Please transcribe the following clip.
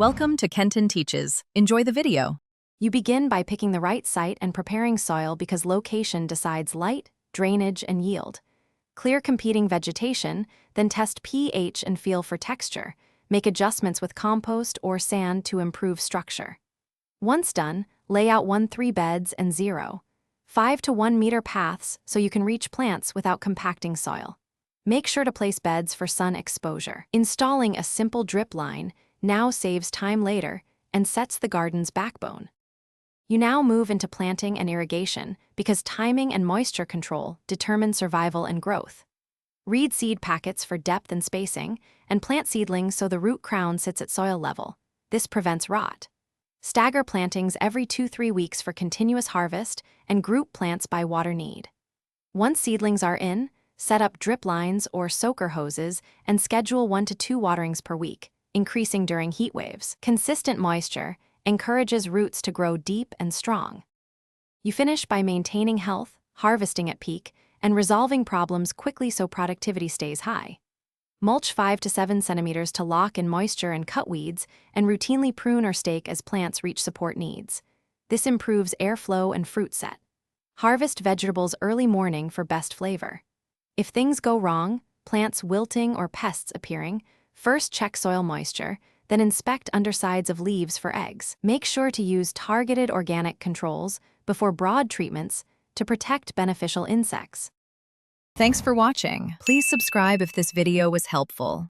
Welcome to Kenton Teaches. Enjoy the video. You begin by picking the right site and preparing soil because location decides light, drainage, and yield. Clear competing vegetation, then test pH and feel for texture. Make adjustments with compost or sand to improve structure. Once done, lay out 1-3 beds and 0.5 to 1 meter paths so you can reach plants without compacting soil. Make sure to place beds for sun exposure. Installing a simple drip line now saves time later and sets the garden's backbone. You now move into planting and irrigation because timing and moisture control determine survival and growth. Read seed packets for depth and spacing, and plant seedlings so the root crown sits at soil level. This prevents rot. Stagger plantings every 2-3 weeks for continuous harvest and group plants by water need. Once seedlings are in, set up drip lines or soaker hoses and schedule 1 to 2 waterings per week, increasing during heat waves. Consistent moisture encourages roots to grow deep and strong. You finish by maintaining health, harvesting at peak, and resolving problems quickly so productivity stays high. Mulch 5 to 7 centimeters to lock in moisture and cut weeds, and routinely prune or stake as plants reach support needs. This improves airflow and fruit set. Harvest vegetables early morning for best flavor. If things go wrong, plants wilting or pests appearing, first check soil moisture, then inspect undersides of leaves for eggs. Make sure to use targeted organic controls before broad treatments to protect beneficial insects. Thanks for watching. Please subscribe if this video was helpful.